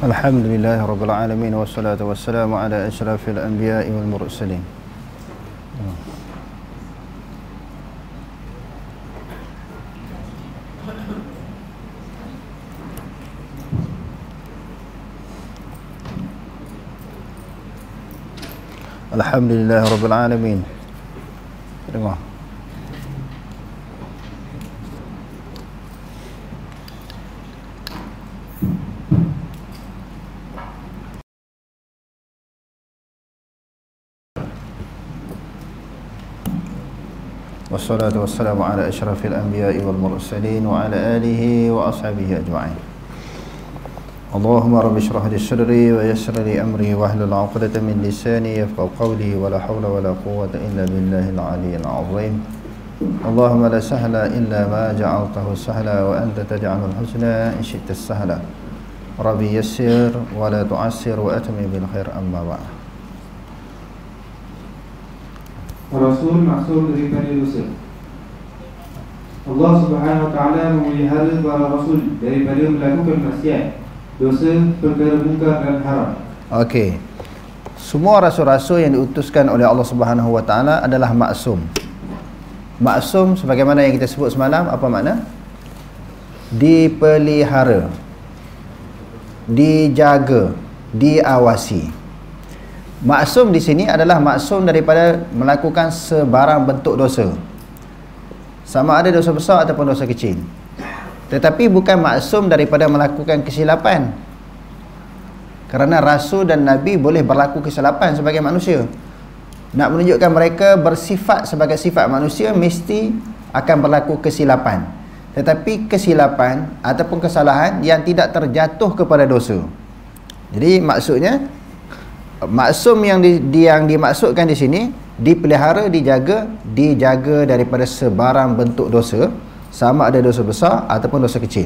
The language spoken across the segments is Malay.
Alhamdulillah Rabbil Alamin. Wassalatu wassalamu ala ashrafil anbiya'i wal mursalin. Alhamdulillah Rabbil Alamin. Dengar. Wassalatu wassalamu ala ashrafil anbiya'i wal mursalin wa ala alihi wa ashabihi ajma'in. Allahumma rabbi shrah li sadri wa yassir li amri wa hlul 'uqdatam min lisani yafqahu qawli wa la hawla wa la quwwata illa billahil 'aliyyil 'azim. Allahumma la sahla illa ma ja'altahu sahla wa anta taj'alul husna in syi'ta sahla. Rabbi yassir wa la tu'assir wa atmim bil khair, amma ba'd. Rasul maksum daripada dosa. Allah Subhanahu wa taala memelihara para rasul daripada melakukan maksiat, dosa, perkara mungkar dan haram. Okey. Semua rasul-rasul yang diutuskan oleh Allah Subhanahu wa taala adalah maksum. Maksum sebagaimana yang kita sebut semalam, apa makna? Dipelihara, dijaga, diawasi. Maksum di sini adalah maksum daripada melakukan sebarang bentuk dosa, sama ada dosa besar ataupun dosa kecil. Tetapi bukan maksum daripada melakukan kesilapan, kerana rasul dan nabi boleh berlaku kesilapan sebagai manusia. Nak menunjukkan mereka bersifat sebagai sifat manusia, mesti akan berlaku kesilapan, tetapi kesilapan ataupun kesalahan yang tidak terjatuh kepada dosa. Jadi maksudnya, maksum yang dimaksudkan di sini dipelihara, dijaga daripada sebarang bentuk dosa, sama ada dosa besar ataupun dosa kecil.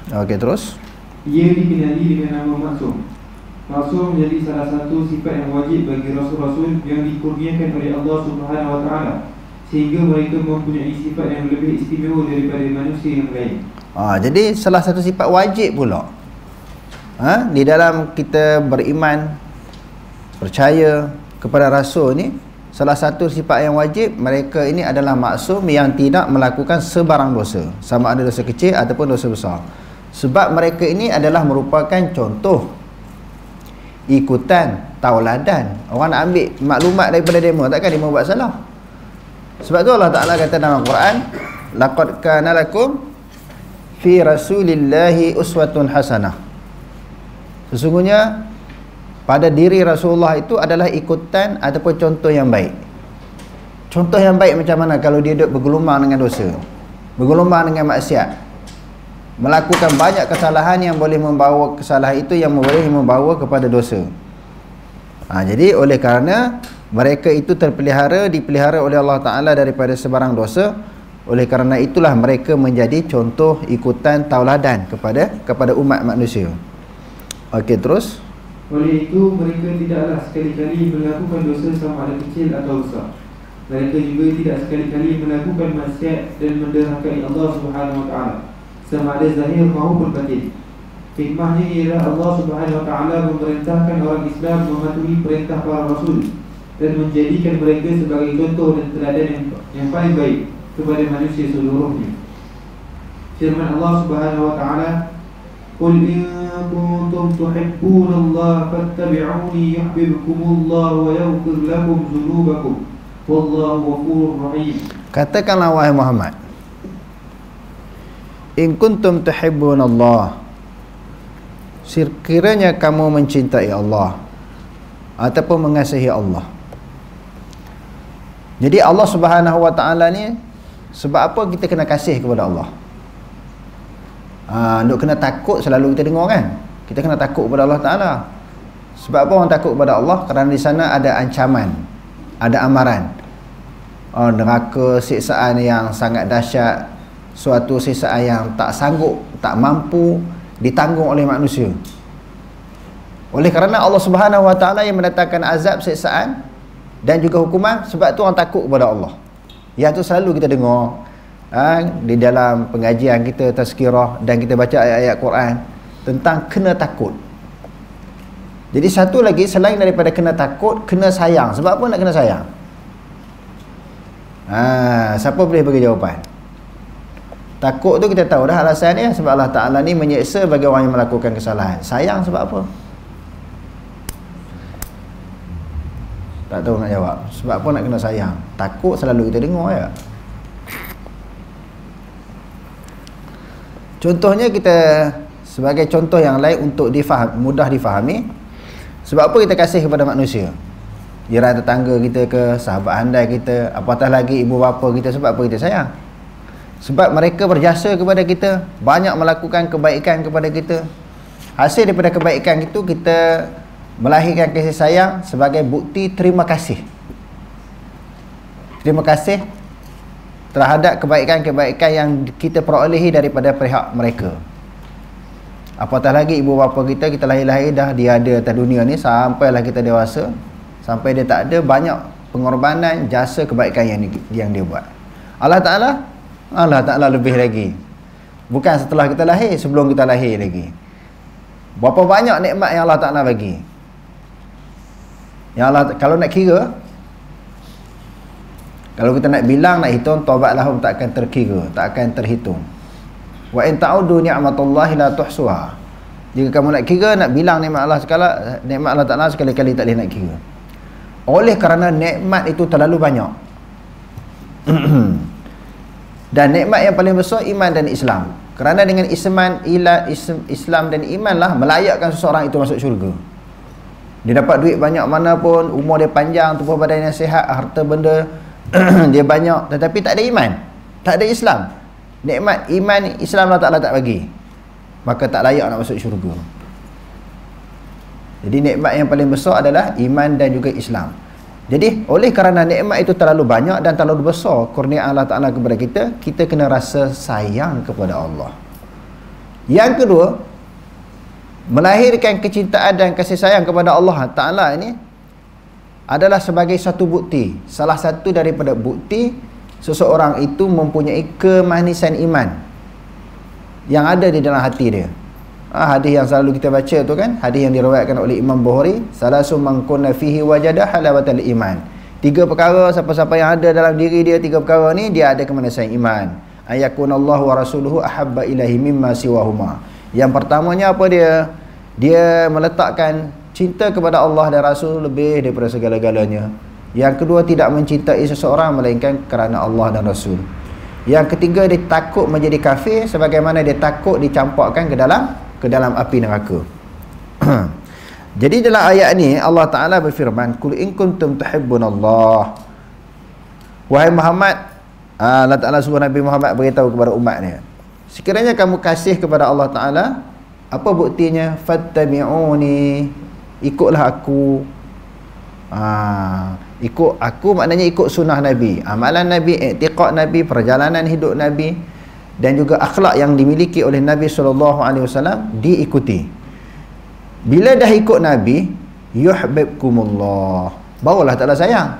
Okey, terus. Ia dikenali dengan nama maksum. Maksum menjadi salah satu sifat yang wajib bagi rasul-rasul yang dikurniakan oleh Allah Subhanahu wa taala, sehingga mereka mempunyai sifat yang lebih istimewa daripada manusia yang lain. Jadi salah satu sifat wajib pula. Di dalam kita beriman, percaya kepada rasul ni, salah satu sifat yang wajib, mereka ini adalah maksum yang tidak melakukan sebarang dosa, sama ada dosa kecil ataupun dosa besar. Sebab mereka ini adalah merupakan contoh, ikutan, tauladan. Orang nak ambil maklumat daripada demo, takkan demo buat salah. Sebab tu Allah Ta'ala kata dalam Al-Quran, laqad kana lakum fi rasulillahi uswatun hasanah. Sesungguhnya pada diri Rasulullah itu adalah ikutan ataupun contoh yang baik. Contoh yang baik macam mana? Kalau dia duduk bergelumang dengan dosa, bergelumang dengan maksiat, melakukan banyak kesalahan yang boleh membawa kesalahan itu yang boleh membawa kepada dosa. Jadi oleh kerana mereka itu dipelihara oleh Allah Ta'ala daripada sebarang dosa, oleh kerana itulah mereka menjadi contoh, ikutan, tauladan kepada umat manusia. Okey, terus. Oleh itu mereka tidaklah sekali-kali melakukan dosa sama ada kecil atau besar. Mereka juga tidak sekali-kali melakukan maksiat dan menderhakai Allah Subhanahu wa taala, sama ada zahir maupun batin. Hikmahnya ialah Allah Subhanahu wa taala memerintahkan orang Islam mematuhi perintah para rasul dan menjadikan mereka sebagai contoh dan teladan yang paling baik kepada manusia seluruhnya. Firman Allah Subhanahu wa taala, قل إن كنتم تحبون الله فاتبعوني يحببكم الله ويغفر لكم ذنوبكم والله غفور رحيم. Katakanlah wahai Muhammad, in kuntum tuhibbun Allah, sekiranya kamu mencintai Allah ataupun mengasihi Allah. Jadi Allah Subhanahu wa taala ni, sebab apa kita kena kasih kepada Allah? Duk kena takut, selalu kita dengar kan, kita kena takut kepada Allah Ta'ala. Sebab apa orang takut kepada Allah? Kerana di sana ada ancaman, ada amaran, neraka, siksaan yang sangat dahsyat, suatu siksaan yang tak sanggup, tak mampu ditanggung oleh manusia. Oleh kerana Allah Subhanahu wa taala yang mendatangkan azab, siksaan dan juga hukuman, sebab tu orang takut kepada Allah. Yang tu selalu kita dengar di dalam pengajian kita tazkirah, dan kita baca ayat-ayat Quran tentang kena takut. Jadi satu lagi selain daripada kena takut, kena sayang. Sebab apa nak kena sayang? Siapa boleh bagi jawapan? Takut tu kita tahu dah alasan dia, sebab Allah Ta'ala ni menyeksa bagi orang yang melakukan kesalahan. Sayang sebab apa? Tak tahu nak jawab. Sebab apa nak kena sayang? Takut selalu kita dengar ya. Contohnya kita, sebagai contoh yang lain untuk mudah difahami, sebab apa kita kasih kepada manusia? Jiran tetangga kita ke, sahabat handai kita, apatah lagi ibu bapa kita. Sebab apa kita sayang? Sebab mereka berjasa kepada kita, banyak melakukan kebaikan kepada kita. Hasil daripada kebaikan itu, kita melahirkan kasih sayang sebagai bukti terima kasih. Terima kasih terhadap kebaikan-kebaikan yang kita perolehi daripada pihak mereka. Apatah lagi ibu bapa kita, kita lahir-lahir dah dia ada atas dunia ni, sampailah kita dewasa, sampai dia tak ada, banyak pengorbanan, jasa kebaikan yang dia buat. Allah Ta'ala lebih lagi. Bukan setelah kita lahir, sebelum kita lahir lagi. Berapa banyak nikmat yang Allah Ta'ala bagi. Yang Allah, kalau nak kira, kalau kita nak bilang, nak hitung, taubat lahum tak akan terkira, tak akan terhitung. Wa in ta'udu ni'matallahi la tuhsuha. Jika kamu nak kira, nak bilang nikmat Allah Ta'ala sekali-kali tak boleh nak kira. Oleh kerana nikmat itu terlalu banyak. Dan nikmat yang paling besar iman dan Islam. Kerana dengan Islam dan iman lah melayakkan seseorang itu masuk syurga. Dia dapat duit banyak mana pun, umur dia panjang, tubuh badan yang sihat, harta benda dia banyak, tetapi tak ada iman, tak ada Islam. Nikmat iman Islam Allah Ta'ala tak bagi, maka tak layak nak masuk syurga. Jadi nikmat yang paling besar adalah iman dan juga Islam. Jadi oleh kerana nikmat itu terlalu banyak dan terlalu besar kurnia Allah Ta'ala kepada kita, kita kena rasa sayang kepada Allah. Yang kedua, melahirkan kecintaan dan kasih sayang kepada Allah Ta'ala ini adalah sebagai satu bukti, salah satu daripada bukti seseorang itu mempunyai kemanisan iman yang ada di dalam hati dia. Hadis yang selalu kita baca tu kan, hadis yang diriwayatkan oleh Imam Bukhari, salasun man kunna fihi wajada halawatal iman. 3 perkara, siapa-siapa yang ada dalam diri dia 3 perkara ni, dia ada kemanisan iman. Ayakunallahu wa rasuluhu ahabba ilahi mimma siwahuma. Yang pertamanya apa dia? Dia meletakkan cinta kepada Allah dan Rasul lebih daripada segala-galanya. Yang kedua, tidak mencintai seseorang melainkan kerana Allah dan Rasul. Yang ketiga, dia takut menjadi kafir sebagaimana dia takut dicampakkan ke dalam api neraka. Jadi dalam ayat ni Allah Ta'ala berfirman, Qul in kuntum tuhibbunallah. Wahai Muhammad, Allah Ta'ala suruh Nabi Muhammad beritahu kepada umatnya, sekiranya kamu kasih kepada Allah Ta'ala, apa buktinya? Fattabi'uni, ikutlah aku. Ikut aku maknanya ikut sunnah Nabi, amalan Nabi, i'tiqad Nabi, perjalanan hidup Nabi, dan juga akhlak yang dimiliki oleh Nabi SAW diikuti. Bila dah ikut Nabi, yuhibbukumullah, barulah Allah Ta'ala sayang.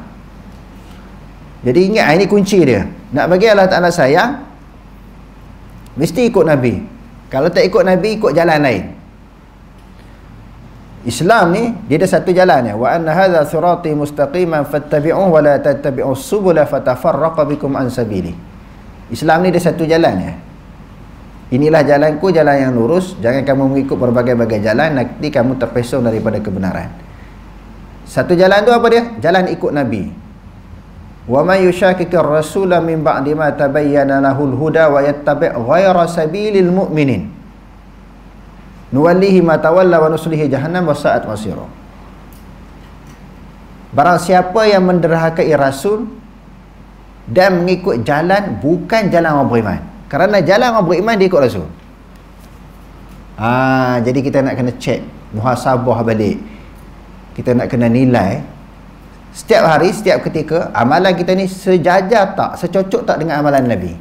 Jadi ingat, ini kunci dia. Nak bagi Allah Ta'ala sayang, mesti ikut Nabi. Kalau tak ikut Nabi, ikut jalan lain. Islam ni dia ada satu jalan ya, wa anna hadza sirati mustaqiman fattabi'uhu wa la tattabi'us subula fatafarraqa bikum an sabili. Islam ni ada satu jalan ya. Inilah jalanku, jalan yang lurus, jangan kamu mengikut berbagai-bagai jalan, nanti kamu terpesong daripada kebenaran. Satu jalan tu apa dia? Jalan ikut Nabi. Wa may yushaqiqir rasula min ba'di ma tabayyana lahul huda wa yattabi' ghayra sabilil mu'minin nuwallihi ma tawalla wa nuslihi jahannam wa sa'at masira. Barang siapa yang menderhakai Rasul dan mengikut jalan bukan jalan orang beriman, kerana jalan orang beriman dia ikut Rasul. Jadi kita nak kena cek, muhasabah balik. Kita nak kena nilai setiap hari, setiap ketika, amalan kita ni sejajar tak, secocok tak dengan amalan Nabi.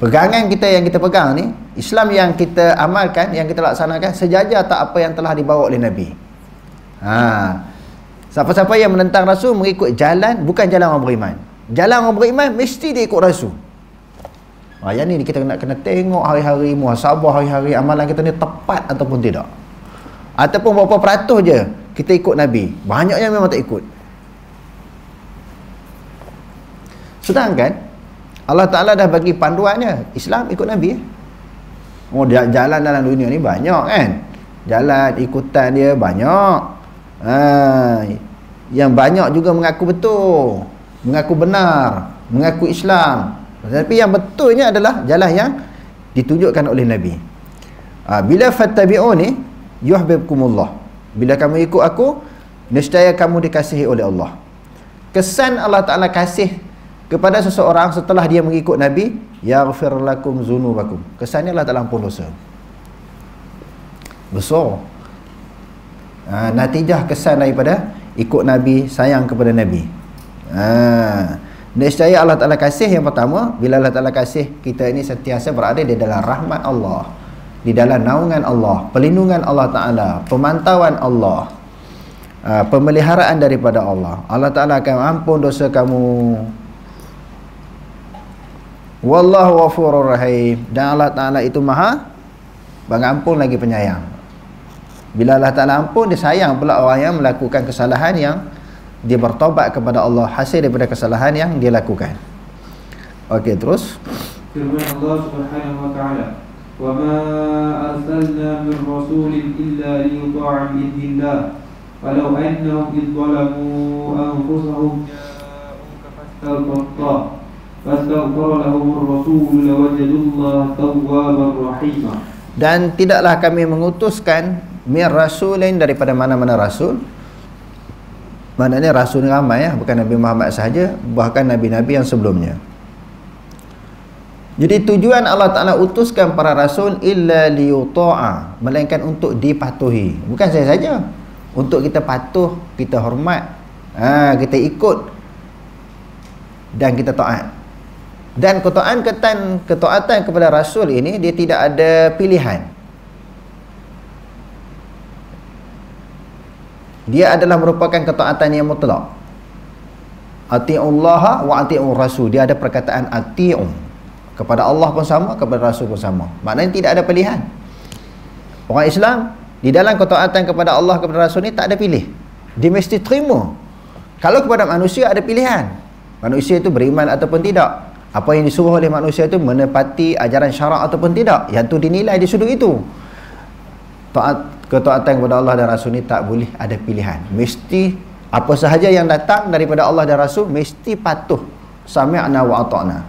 Pegangan kita yang kita pegang ni, Islam yang kita amalkan, yang kita laksanakan, sejajar tak apa yang telah dibawa oleh Nabi. Siapa-siapa yang menentang Rasul mengikut jalan bukan jalan orang beriman. Jalan orang beriman mesti dia ikut Rasul. Yang ni kita kena tengok hari-hari, muhasabah hari-hari, amalan kita ni tepat ataupun tidak. Ataupun berapa peratus je kita ikut Nabi, banyaknya memang tak ikut. Sedangkan Allah Ta'ala dah bagi panduannya, Islam ikut Nabi. Oh, dia jalan dalam dunia ni banyak kan, jalan ikutan dia banyak. Yang banyak juga mengaku betul, mengaku benar, mengaku Islam. Tetapi yang betulnya adalah jalan yang ditunjukkan oleh Nabi. Bila fattabi'uni yuhibbukumullah, bila kamu ikut aku, nescaya kamu dikasihi oleh Allah. Kesan Allah Ta'ala kasih kepada seseorang setelah dia mengikut Nabi, yaghfir lakum zunubakum, kesannya Allah Ta'ala ampun dosa. Besar natijah kesan daripada ikut Nabi, sayang kepada Nabi. Nescaya Allah Ta'ala kasih, yang pertama, bila Allah Ta'ala kasih, kita ini sentiasa berada di dalam rahmat Allah, di dalam naungan Allah, perlindungan Allah Ta'ala, pemantauan Allah, pemeliharaan daripada Allah. Allah Ta'ala akan ampun dosa kamu. Wallahu ghafurur rahim. Dan Allah Ta'ala itu maha pengampun lagi penyayang. Bila Allah Ta'ala ampun, dia sayang pula orang yang melakukan kesalahan, yang dia bertaubat kepada Allah hasil daripada kesalahan yang dia lakukan. Okey, terus firman Allah Subhanahu wa taala, "Wa ma arsalna min rasulin illa liyuta'a bi'idhnillah, walau annahum idzalamu anfusahum ja'uka fastaghfara lahumur rasul lawajadullaha tawwabar rahima." Dan tidaklah kami mengutuskan min rasulin, daripada mana-mana rasul. Maknanya rasul ni ramai ya, bukan Nabi Muhammad sahaja, bahkan nabi-nabi yang sebelumnya. Jadi tujuan Allah Ta'ala utuskan para rasul illa liyuta'a, melainkan untuk dipatuhi. Bukan saya saja, untuk kita patuh, kita hormat, kita ikut dan kita taat. Dan ketaatan kepada rasul ini, dia tidak ada pilihan. Dia adalah merupakan ketaatan yang mutlak. Ati'ullaha wa ati'ur rasul. Dia ada perkataan ati'u, kepada Allah pun sama, kepada Rasul pun sama. Maknanya tidak ada pilihan. Orang Islam di dalam ketaatan kepada Allah, kepada Rasul ni tak ada pilih. Dia mesti terima. Kalau kepada manusia ada pilihan. Manusia itu beriman ataupun tidak. Apa yang disuruh oleh manusia itu menepati ajaran syarak ataupun tidak, yang tu dinilai di sudut itu. Ketaatan kepada Allah dan Rasul ni tak boleh ada pilihan. Mesti apa sahaja yang datang daripada Allah dan Rasul mesti patuh. Sami'na wa ata'na.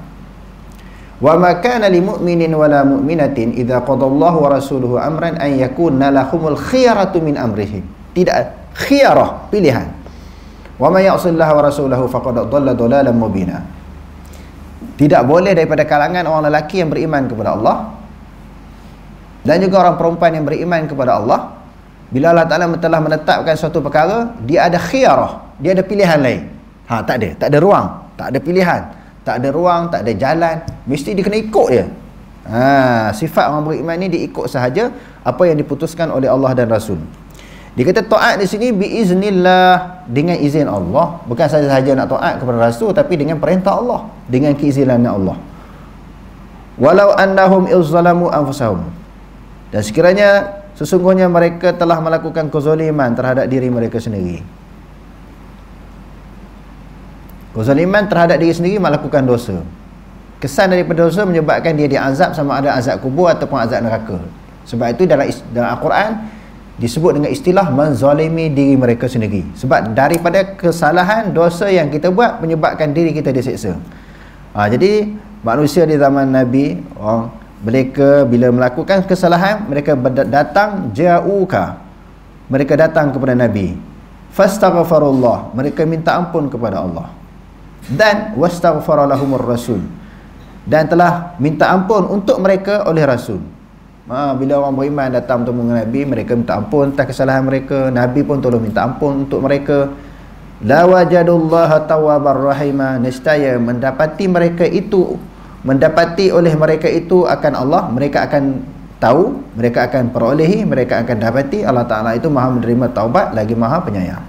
Wa ma kana lil mu'minin wala mu'minatin idza qadallahu wa rasuluhu amran an yakuna lahumul khiyaratu min amrihim. Tidak khiyarah, pilihan. Wa may ya'sillaha wa rasulahu faqad dhalla dhalalan mubina. Tidak boleh daripada kalangan orang lelaki yang beriman kepada Allah dan juga orang perempuan yang beriman kepada Allah, bila Allah Ta'ala telah menetapkan suatu perkara, dia ada khiyarah, dia ada pilihan lain. Tak ada ruang, tak ada pilihan, tak ada ruang, tak ada jalan, mesti dia kena ikut dia. Sifat orang beriman ni diikut sahaja apa yang diputuskan oleh Allah dan Rasul. Dia kata taat di sini biiznillah, dengan izin Allah. Bukan sahaja nak taat kepada Rasul, tapi dengan perintah Allah, dengan keizinan Allah. Walau annahum izzalamu anfusahum, dan sekiranya sesungguhnya mereka telah melakukan kezaliman terhadap diri mereka sendiri. Kezaliman terhadap diri sendiri, melakukan dosa. Kesan daripada dosa menyebabkan dia diazab, sama ada azab kubur ataupun azab neraka. Sebab itu dalam Al-Quran disebut dengan istilah menzalimi diri mereka sendiri. Sebab daripada kesalahan, dosa yang kita buat menyebabkan diri kita disiksa. Jadi manusia di zaman Nabi, mereka bila melakukan kesalahan, mereka datang ja'uka, mereka datang kepada Nabi, fastaghfarullah, mereka minta ampun kepada Allah, dan wastaghfara lahumur rasul, dan telah minta ampun untuk mereka oleh Rasul. Bila orang beriman datang bertemu dengan Nabi, mereka minta ampun atas kesalahan mereka, Nabi pun tolong minta ampun untuk mereka. La wajadullaha tawwabar rahima, nescaya mendapati mereka itu, mendapati oleh mereka itu akan Allah, mereka akan tahu, mereka akan perolehi, mereka akan dapati Allah Ta'ala itu maha menerima taubat lagi maha penyayang.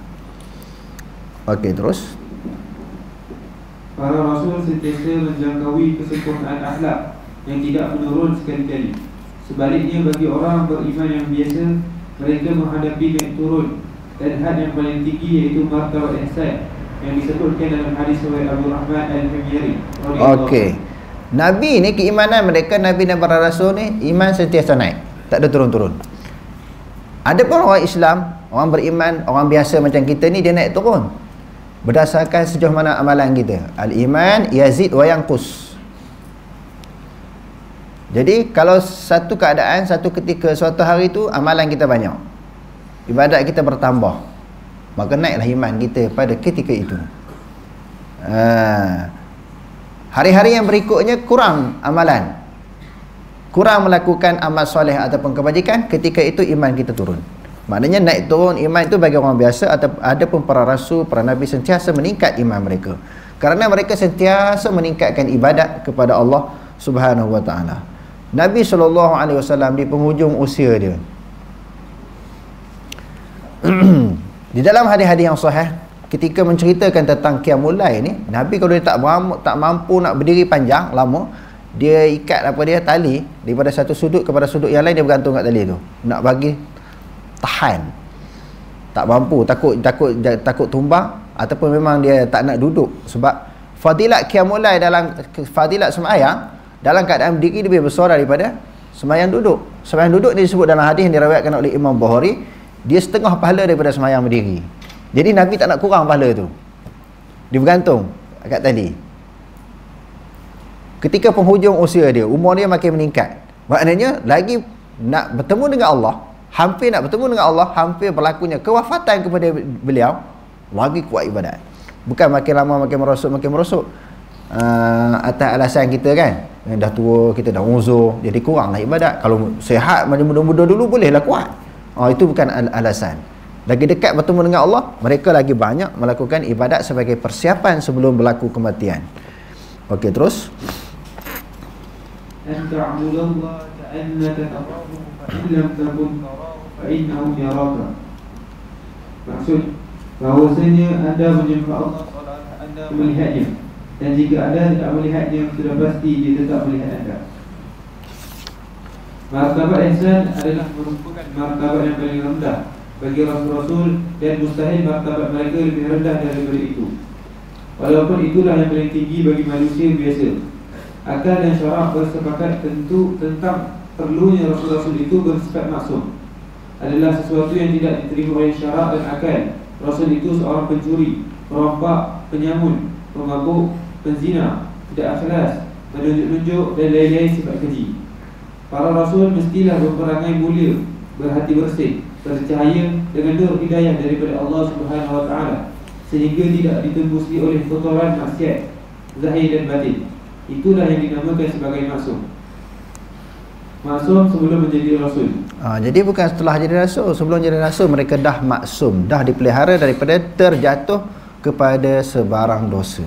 Okey, terus. Para Rasul sentiasa menjangkaui kesempurnaan akhlak yang tidak menurun sekali-kali. Sebaliknya bagi orang beriman yang biasa, mereka menghadapi naik turun dan had yang paling tinggi iaitu martabat ihsan yang disebutkan dalam hadis oleh Abu Rahman Al-Himyari. Okey. Nabi ni keimanan mereka, Nabi dan para rasul ni iman sentiasa naik, tak ada turun-turun. Ada pun orang Islam, orang beriman, orang biasa macam kita ni, dia naik turun berdasarkan sejauh mana amalan kita. Al-iman yazid wa yanqus. Jadi kalau satu keadaan, satu ketika, suatu hari tu amalan kita banyak, ibadat kita bertambah, maka naiklah iman kita pada ketika itu. Hari-hari yang berikutnya kurang amalan, kurang melakukan amal soleh ataupun kebajikan, ketika itu iman kita turun. Maknanya naik turun iman itu bagi orang biasa. Ada pun para rasul, para nabi sentiasa meningkat iman mereka, kerana mereka sentiasa meningkatkan ibadat kepada Allah Subhanahu wa taala. Nabi SAW di penghujung usia dia di dalam hadis-hadis yang sahih, ketika menceritakan tentang qiyamul lail ni, Nabi kalau dia tak mampu nak berdiri panjang lama, dia ikat tali daripada satu sudut kepada sudut yang lain, dia bergantung kat tali tu nak bagi tahan. Tak mampu, takut tumbang, ataupun memang dia tak nak duduk. Sebab fadilat qiyamul lail, dalam fadilat sembahyang dalam keadaan berdiri lebih besar daripada sembahyang duduk. Sembahyang duduk dia disebut dalam hadis yang diriwayatkan oleh Imam Bukhari, dia setengah pahala daripada sembahyang berdiri. Jadi Nabi tak nak kurang pahala tu, dia bergantung kat tali. Ketika penghujung usia dia, umur dia makin meningkat, maknanya lagi nak bertemu dengan Allah, hampir nak bertemu dengan Allah, hampir berlakunya kewafatan kepada beliau, lagi kuat ibadat. Bukan makin lama makin merosot atas alasan kita kan, yang dah tua, kita dah uzur, jadi kuranglah ibadat. Kalau sihat macam muda-muda dulu, bolehlah kuat. Itu bukan alasan. Lagi dekat bertemu dengan Allah, mereka lagi banyak melakukan ibadat sebagai persiapan sebelum berlaku kematian. Okey, terus. An ta'budallaha ka'annaka tarahu fa in lam takun tarahu fa innahu yaraka. Maksud bahawasanya anda menyembah Allah seolah-olah anda melihatnya, dan jika anda tidak melihatnya, sudah pasti dia tetap melihat anda. Martabat ihsan adalah merupakan martabat yang paling rendah bagi rasul-rasul, dan mustahil martabat mereka lebih rendah daripada itu. Walaupun itulah yang paling tinggi bagi manusia biasa. Akal dan syarak bersepakat tentu tentang perlunya rasul-rasul itu bersifat maksum. Adalah sesuatu yang tidak diterima oleh syarak dan akal. Rasul itu seorang pencuri, perompak, penyamun, pemabuk, penzina, tidak ikhlas, menunjuk-nunjuk dan lain-lain sifat keji. Para rasul mestilah berperangai mulia, berhati bersih, bercahaya dengan nur hidayah daripada Allah Subhanahu wa taala, sehingga tidak ditembusi oleh kotoran maksiat zahir dan batin. Itulah yang dinamakan sebagai maksum. Maksum sebelum menjadi rasul. Jadi bukan setelah jadi rasul, sebelum jadi rasul mereka dah maksum, dah dipelihara daripada terjatuh kepada sebarang dosa.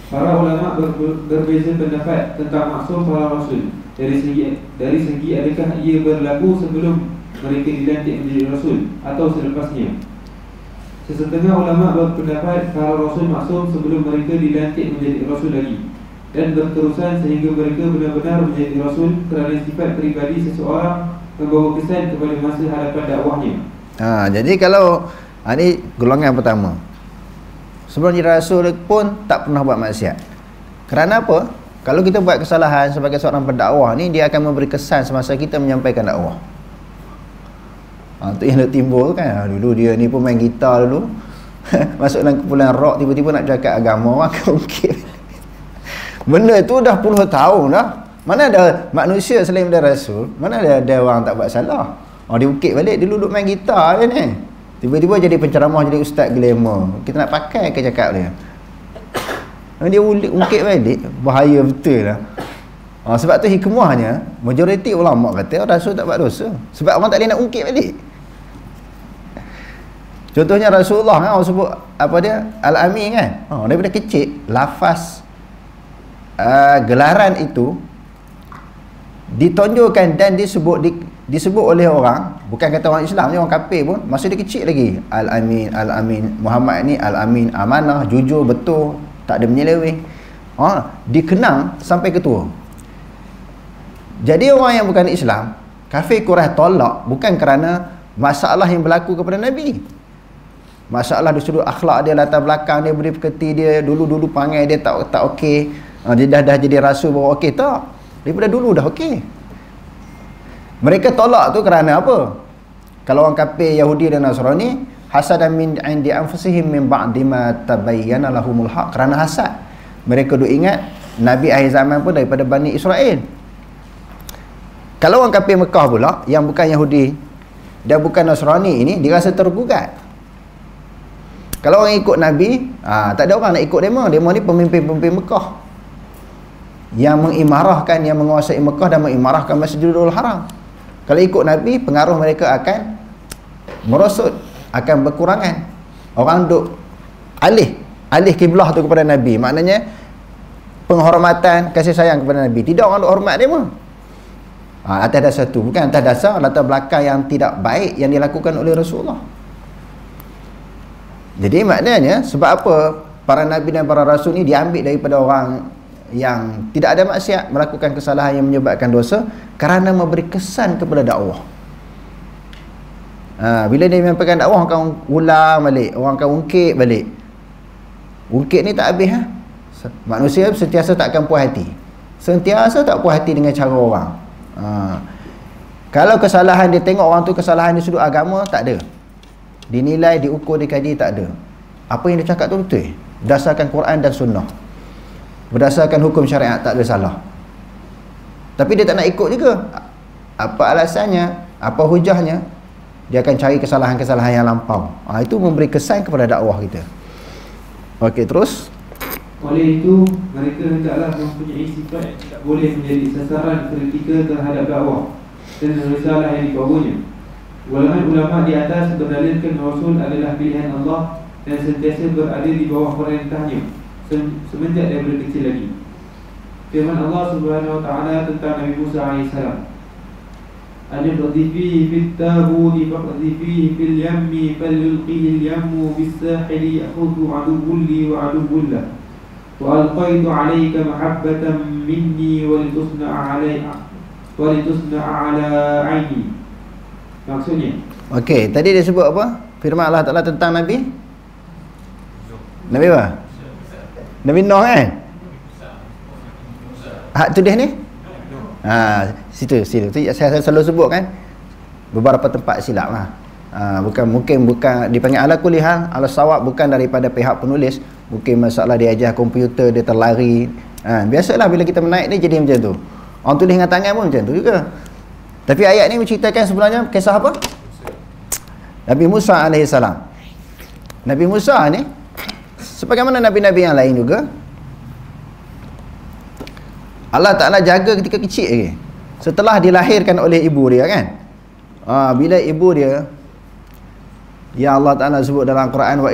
Para ulama berbeza pendapat tentang maksum para rasul. Dari segi adakah ia berlaku sebelum mereka dilantik menjadi rasul atau selepasnya. Sesetengah ulama berpendapat para rasul maksum sebelum mereka dilantik menjadi rasul lagi, dan berterusan sehingga mereka benar-benar menjadi rasul kerana sifat peribadi seseorang membawa kesan kepada masa hadapan dakwahnya. Jadi kalau ini golongan pertama, sebelum jadi rasul pun tak pernah buat maksiat. Kerana apa? Kalau kita buat kesalahan sebagai seorang pendakwah ni, dia akan memberi kesan semasa kita menyampaikan dakwah. Itu yang nak timbul kan. Dulu dia ni pun main gitar dulu masuk dalam kumpulan rock, tiba-tiba nak cakap agama, orang ungkit. Benda tu dah puluh tahun dah. Mana ada manusia selain daripada rasul, mana ada orang tak buat salah. Dia ungkit balik, dia duduk main gitar je ni, tiba-tiba jadi penceramah, jadi ustaz glamour. Kita nak pakai ke cakap dia? Dia ungkit balik, bahaya betul lah. Sebab tu hikmahnya, majoriti ulama kata rasul tak buat dosa, sebab orang tak boleh nak ungkit balik. Contohnya Rasulullah kan, orang sebut apa dia, Al-Amin kan. Daripada kecil lafaz gelaran itu ditonjolkan dan disebut oleh orang, bukan kata orang Islam ni, orang kafir pun masa dia kecil lagi, Al-Amin, Al-Amin. Muhammad ni Al-Amin, amanah, jujur, betul, tak ada menyeleweng. dikenang sampai ketua. Jadi orang yang bukan Islam, kafir Quraisy tolak bukan kerana masalah yang berlaku kepada Nabi. Masalah dari sudut akhlak dia, latar belakang dia, beri peketi dia, dulu panggil dia tak okey, dia dah jadi rasul baru okey, tak. Daripada dulu dah okey. Mereka tolak tu kerana apa? Kalau orang kafir Yahudi dan Nasrani, hasadan min indi anfusihim min ba'di ma tabayyana lahumul haq, kerana hasad. Mereka duk ingat Nabi akhir zaman pun daripada Bani Israel. Kalau orang kafir Mekah pula yang bukan Yahudi dan bukan Nasrani ini, dia rasa tergugat. Kalau orang ikut Nabi, tak ada orang nak ikut demo. Demo ni pemimpin-pemimpin Mekah yang mengimarahkan, yang menguasai Mekah dan mengimarahkan Masjidul Haram. Kalau ikut Nabi, pengaruh mereka akan merosot, akan berkurangan. Orang duk alih kiblah tu kepada Nabi. Maknanya penghormatan, kasih sayang kepada Nabi. Tidak orang duk hormat demo. Atas dasar tu, bukan atas dasar latar belakang yang tidak baik yang dilakukan oleh Rasulullah. Jadi maknanya sebab apa para Nabi dan para Rasul ni diambil daripada orang yang tidak ada maksiat, melakukan kesalahan yang menyebabkan dosa, kerana memberi kesan kepada dakwah. Bila dia menyampaikan dakwah, orang akan ulang balik, orang akan ungkit balik. Ungkit ni tak habis. Manusia sentiasa tak akan puas hati, sentiasa tak puas hati dengan cara orang. Kalau kesalahan dia tengok orang tu kesalahan di sudut agama, tak ada, dinilai, diukur, dikaji, tak ada. Apa yang dia cakap tu betul, berdasarkan Quran dan Sunnah, berdasarkan hukum syariat, tak ada salah. Tapi dia tak nak ikut juga. Apa alasannya, apa hujahnya, dia akan cari kesalahan-kesalahan yang lampau. Itu memberi kesan kepada dakwah kita. Okey, terus. Oleh itu, mereka hendaklah mempunyai sifat yang tidak boleh menjadi sasaran kritikal terhadap dakwah dan risalah yang dibawanya. Ulama di atas berdalilkan Rasul adalah pilihan Allah dan sentiasa berada di bawah perintahnya semenjak daripada kecil lagi. Firman Allah Subhanahu wa taala tentang Nabi Musa alaihissalam, "Anqadhifi fit tabuti faqdhifihi fil yammi falyulqihi al-yammu bis-sahili ya'khudhu 'aduwwun li wa 'aduwwun lahu wa alqaitu 'alayka mahabbatan minni wa litusna'a 'ala 'aini." Maksudnya, okey, tadi dia sebut apa? Firman Allah Ta'ala tentang Nabi apa? Nabi Nuh kan? Hak tulis ni? Situ. Saya selalu sebut kan, beberapa tempat silap lah. Mungkin dipanggil ala kulli hal, ala sawab, bukan daripada pihak penulis. Mungkin masalah dia ajar komputer, dia terlari. Biasalah bila kita menaik ni jadi macam tu. Orang tulis dengan tangan pun macam tu juga. Tapi ayat ni menceritakan sebenarnya kisah apa? Nabi Musa alaihissalam. Nabi Musa ni, sebagaimana Nabi-Nabi yang lain juga, Allah Ta'ala jaga ketika kecil lagi. Setelah dilahirkan oleh ibu dia kan. Bila ibu dia, yang Allah Ta'ala sebut dalam Quran, wa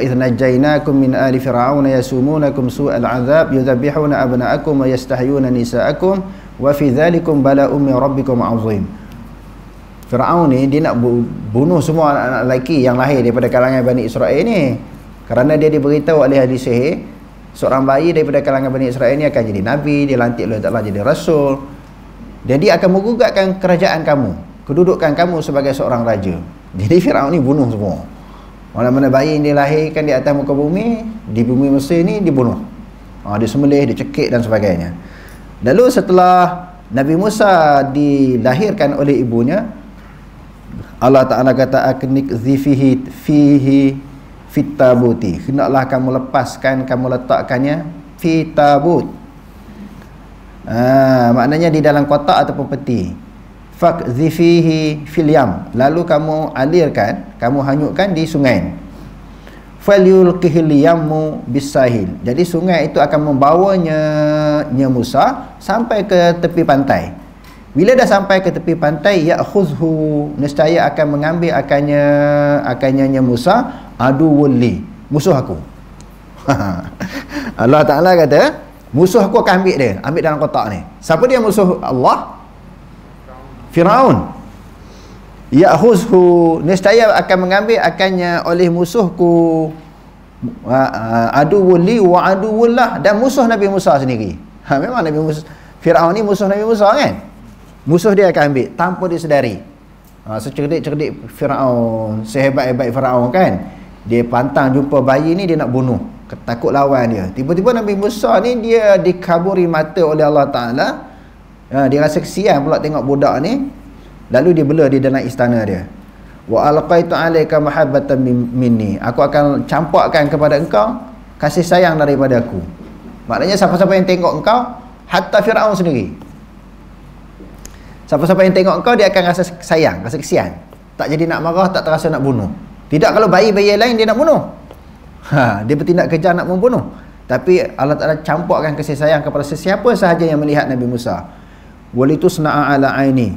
idh najaynakum min ali fir'auna yasumunakum su'al azab yudhabihuna abna'akum wa yastahyuna nisa'akum wa fi dhalikum bala'um min rabbikum 'azim. Firaun ni dia nak bunuh semua anak-anak lelaki yang lahir daripada kalangan Bani Israel ni, kerana dia diberitahu oleh ahli sihir seorang bayi daripada kalangan Bani Israel ni akan jadi nabi, dilantik oleh Allah jadi rasul, dan dia akan menggugatkan kerajaan kamu, kedudukan kamu sebagai seorang raja. Jadi Firaun ni bunuh semua mana-mana bayi yang dilahirkan di atas muka bumi, di bumi Mesir ni dibunuh. Dia sembelih, dicekik dan sebagainya. Lalu setelah Nabi Musa dilahirkan oleh ibunya, Allah Ta'ala kata aknik zifihi fihi fit tabuti, hendaklah kamu lepaskan, kamu letakkannya fi tabut. Maknanya di dalam kotak ataupun peti. Fakzifihi fil yam, lalu kamu alirkan, kamu hanyutkan di sungai. Falyulqihil yammu bisahil, jadi sungai itu akan membawanya Musa sampai ke tepi pantai. Bila dah sampai ke tepi pantai, ya'khuzhu, nescaya akan mengambil akannya Musa, aduwwul li, musuh aku. Allah Ta'ala kata musuh aku akan ambil dalam kotak ni. Siapa dia musuh Allah? Firaun. Ya'khuzhu, nescaya akan mengambil akannya oleh musuhku aduwwul li wa aduwwullah, dan musuh Nabi Musa sendiri. Memang Nabi Musa, Firaun ni musuh Nabi Musa kan, musuh dia akan ambil tanpa disedari. Secerdik-cerdik Firaun, sehebat-hebat Firaun kan, dia pantang jumpa bayi ni, dia nak bunuh, takut lawan dia. Tiba-tiba Nabi Musa ni dia dikaburi mata oleh Allah Ta'ala. Dia rasa kesian pula tengok budak ni, lalu dia bela di dalam istana dia. Wa alqaitu alayka mahabbatan minni, aku akan campakkan kepada engkau kasih sayang daripada aku. Maknanya siapa-siapa yang tengok engkau, hatta Firaun sendiri, siapa-siapa yang tengok engkau, dia akan rasa sayang, rasa kesian, tak jadi nak marah, tak terasa nak bunuh. Tidak kalau bayi-bayi lain dia nak bunuh, dia bertindak kejam nak membunuh. Tapi Allah Ta'ala campakkan kasih sayang kepada sesiapa sahaja yang melihat Nabi Musa. Walitusna'a ala aini,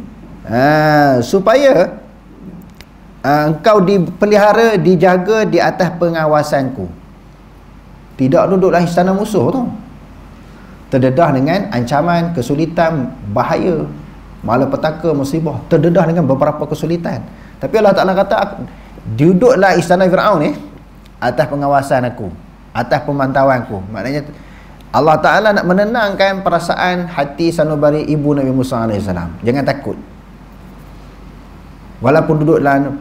supaya engkau dipelihara, dijaga di atas pengawasanku. Tidak duduklah istana musuh tu, terdedah dengan ancaman, kesulitan, bahaya, malapetaka, musibah, terdedah dengan beberapa kesulitan. Tapi Allah Ta'ala kata, duduklah istana Firaun ni atas pengawasan aku, atas pemantauanku. Maknanya Allah Ta'ala nak menenangkan perasaan hati sanubari ibu Nabi Musa AS. Jangan takut, walaupun duduk dalam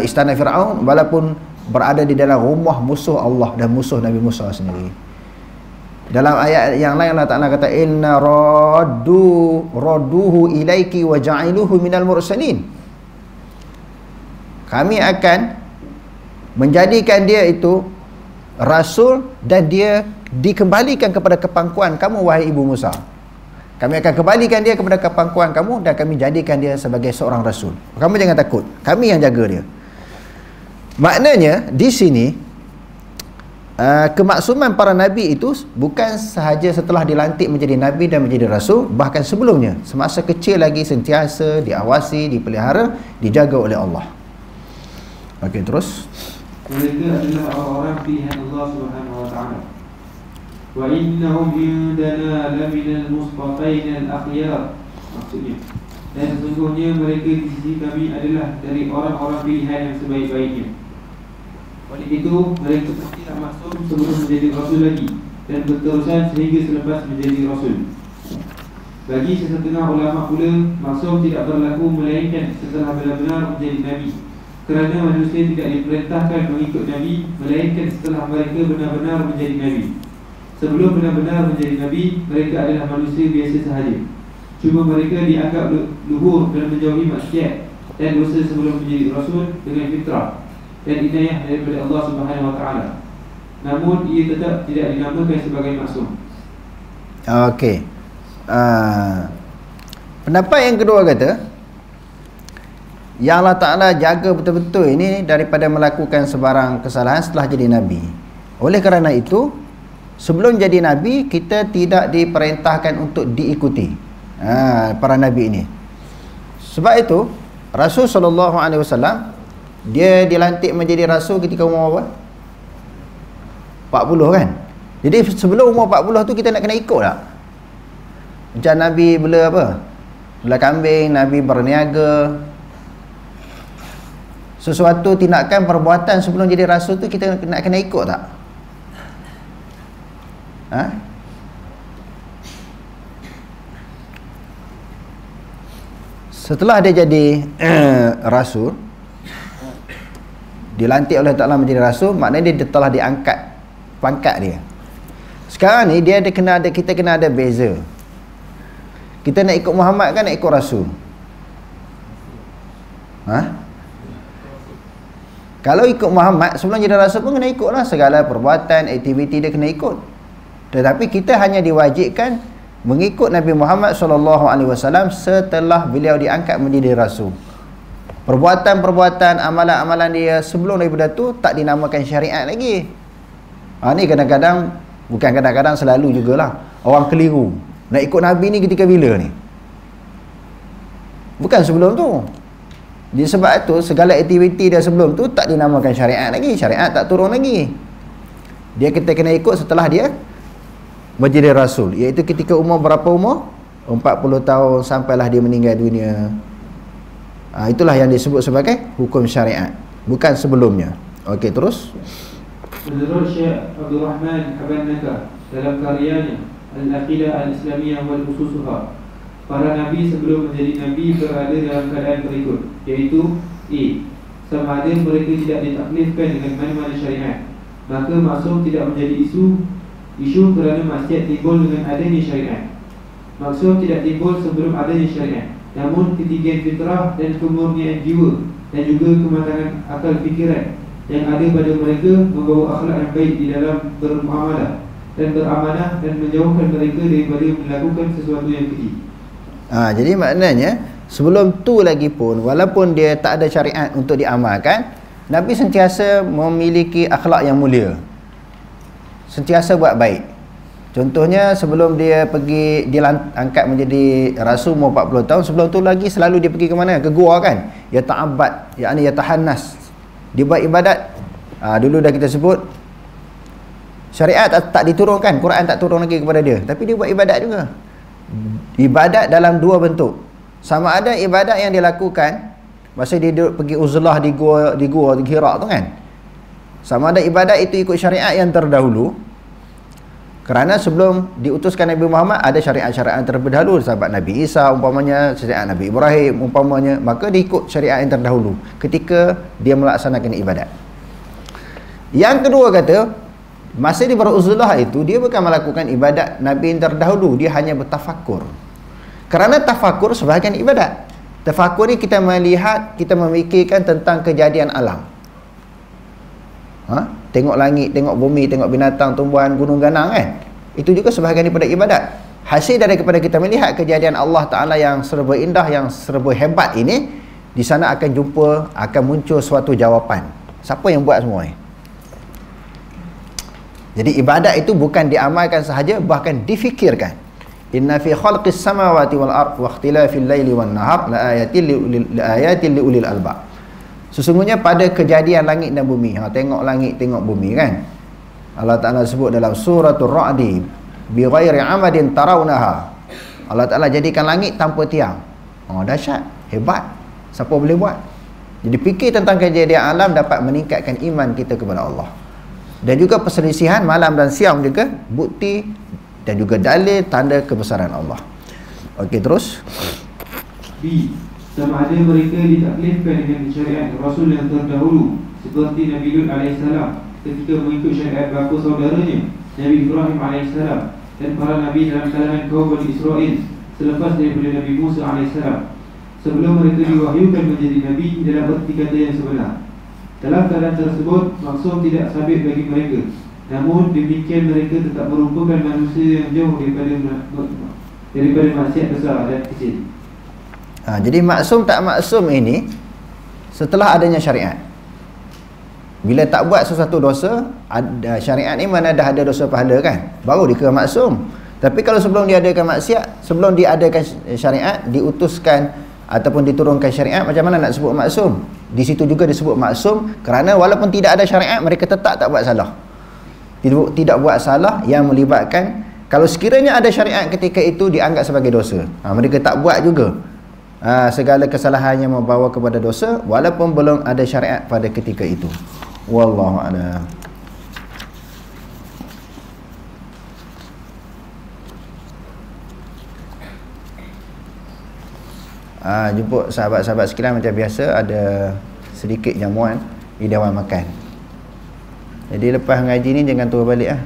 istana Firaun, walaupun berada di dalam rumah musuh Allah dan musuh Nabi Musa sendiri. Dalam ayat yang lain Allah Ta'ala kata, inna radduhu ilaiki wa ja'iluhu minal mursalin, kami akan menjadikan dia itu rasul dan dia dikembalikan kepada kepangkuan kamu, wahai ibu Musa. Kami akan kembalikan dia kepada kepangkuan kamu dan kami jadikan dia sebagai seorang rasul. Kamu jangan takut, kami yang jaga dia. Maknanya di sini kemaksuman para nabi itu bukan sahaja setelah dilantik menjadi nabi dan menjadi rasul, bahkan sebelumnya, semasa kecil lagi sentiasa diawasi, dipelihara, dijaga oleh Allah. Okey, terus. Mereka adalah orang-orang pilihan Allah Subhanahu wa taala. Wa innahum indana laminal mustafainal akhyar. Maksudnya, dan sesungguhnya mereka di sisi kami adalah dari orang-orang pilihan yang sebaik-baiknya. Oleh itu, mereka tidak maksum sebelum menjadi rasul lagi, dan berterusan sehingga selepas menjadi rasul. Bagi sesetengah ulama pula, maksum tidak berlaku melainkan setelah benar-benar menjadi nabi, kerana manusia tidak diperintahkan mengikut nabi melainkan setelah mereka benar-benar menjadi nabi. Sebelum benar-benar menjadi nabi, mereka adalah manusia biasa sahaja. Cuma mereka dianggap luhur dan menjauhi maksiat dan dosa sebelum menjadi rasul dengan fitrah dan inayah daripada Allah Subhanahu wa taala. Namun ia tetap tidak dinamakan sebagai maksum. Okey. Pendapat yang kedua kata, yang Allah Ta'ala jaga betul-betul ini daripada melakukan sebarang kesalahan setelah jadi nabi. Oleh kerana itu, sebelum jadi nabi, kita tidak diperintahkan untuk diikuti para nabi ini. Sebab itu Rasul SAW, dia dilantik menjadi rasul ketika umur apa? 40 kan. Jadi sebelum umur 40 tu kita nak kena ikut tak? Macam Nabi bela apa? Bela kambing, Nabi berniaga. Sesuatu tindakan perbuatan sebelum jadi rasul tu kita nak kena ikut tak? Setelah dia jadi rasul, dilantik oleh Ta'ala menjadi rasul, maknanya dia telah diangkat pangkat dia. Sekarang ni dia kita kena ada beza. Kita nak ikut Muhammad kan nak ikut rasul? Kalau ikut Muhammad sebelum jadi rasul pun kena ikutlah, segala perbuatan, aktiviti dia kena ikut. Tetapi kita hanya diwajibkan mengikut Nabi Muhammad SAW setelah beliau diangkat menjadi rasul. Perbuatan-perbuatan, amalan-amalan dia sebelum daripada tu tak dinamakan syariat lagi. Ni kadang-kadang, bukan kadang-kadang, selalu jugalah orang keliru nak ikut Nabi ni ketika bila ni, bukan sebelum tu. Jadi sebab itu segala aktiviti dia sebelum tu tak dinamakan syariat lagi. Syariat tak turun lagi. Kita kena ikut setelah dia menjadi rasul, iaitu ketika umur berapa umur? 40 tahun sampailah dia meninggal dunia. Itulah yang disebut sebagai hukum syariat, bukan sebelumnya. Okey, terus. Menurut Syekh Abdul Rahman Habannaka dalam karyanya Al-Aqidah Al-Islamiyah wal Ususuha, para nabi sebelum menjadi nabi berada dalam keadaan berikut, iaitu A. Sama ada mereka tidak ditaklifkan dengan mana-mana syariat, maka maksum tidak menjadi isu kerana maksiat timbul dengan adanya syariat. Maksum tidak timbul sebelum adanya syariat, namun ketinggian fitrah dan kemurnian jiwa dan juga kematangan akal fikiran yang ada pada mereka membawa akhlak yang baik di dalam bermuamalah dan beramanah dan menjauhkan mereka daripada melakukan sesuatu yang keji. Jadi maknanya sebelum tu lagi pun, walaupun dia tak ada syariat untuk diamalkan, Nabi sentiasa memiliki akhlak yang mulia, sentiasa buat baik. Contohnya sebelum dia pergi, dia angkat menjadi rasul umur 40 tahun, sebelum tu lagi selalu dia pergi ke mana? Ke gua kan? Ya ta'abbad, yakni ya tahannas. Dia buat ibadat. Dulu dah kita sebut syariat tak diturunkan, Quran tak turun lagi kepada dia, tapi dia buat ibadat juga. Ibadat dalam dua bentuk. Sama ada ibadat yang dia lakukan masa dia duduk pergi uzlah di gua Hira tu kan. Sama ada ibadat itu ikut syariat yang terdahulu. Kerana sebelum diutuskan Nabi Muhammad ada syariat-syariat yang terlebih dahulu, sahabat Nabi Isa umpamanya, syariat Nabi Ibrahim umpamanya, maka dia ikut syariat yang terdahulu ketika dia melaksanakan ibadat. Yang kedua kata, masa dia beruzlah itu dia bukan melakukan ibadat Nabi yang terdahulu, dia hanya bertafakur. Kerana tafakur sebahagian ibadat. Tafakur ni kita melihat, kita memikirkan tentang kejadian alam. Tengok langit, tengok bumi, tengok binatang, tumbuhan, gunung ganang kan. Itu juga sebahagian daripada ibadat. Hasil daripada kita melihat kejadian Allah Ta'ala yang serba indah, yang serba hebat ini, di sana akan jumpa, akan muncul suatu jawapan. Siapa yang buat semua ni? Jadi ibadat itu bukan diamalkan sahaja, bahkan difikirkan. Inna fi khalqis samawati wal ard wa ikhtilafil laili wan nahar la ayatin li ulil albab. Sesungguhnya pada kejadian langit dan bumi, tengok langit, tengok bumi kan. Allah Ta'ala sebut dalam suratul Ra'di, bi ghairi amadin tarawnaha. Allah Ta'ala jadikan langit tanpa tiang. Dahsyat, hebat. Siapa boleh buat? Jadi fikir tentang kejadian alam dapat meningkatkan iman kita kepada Allah. Dan juga perselisihan malam dan siang juga bukti dan juga dalil tanda kebesaran Allah. Okey, terus. B. Sama ada mereka ditaklifkan dengan syariat Rasul yang terdahulu, seperti Nabi Lut AS ketika mengikut syariat bapa saudaranya Nabi Ibrahim AS, dan para Nabi dalam kalangan kaum Bani Israel selepas daripada Nabi Musa AS, sebelum mereka diwahyukan menjadi Nabi dalam erti kata yang sebenar. Dalam keadaan tersebut, maksud tidak sabit bagi mereka, namun demikian mereka tetap merupakan manusia yang jauh daripada maksiat besar dan kecil. Jadi maksum tak maksum ini setelah adanya syariat. Bila tak buat sesuatu dosa, ada syariat ni mana dah ada dosa pahala kan, baru dia kira maksum. Tapi kalau sebelum diadakan maksiat, sebelum diadakan syariat, diutuskan ataupun diturunkan syariat, macam mana nak sebut maksum? Di situ juga disebut maksum kerana walaupun tidak ada syariat, mereka tetap tak buat salah. Tidak buat salah yang melibatkan, kalau sekiranya ada syariat ketika itu dianggap sebagai dosa, mereka tak buat juga. Segala kesalahan yang membawa kepada dosa walaupun belum ada syariat pada ketika itu. Wallahu a'lam. Jumpa sahabat-sahabat sekalian, macam biasa ada sedikit jamuan di dewan makan. Jadi lepas ngaji ni jangan turun balik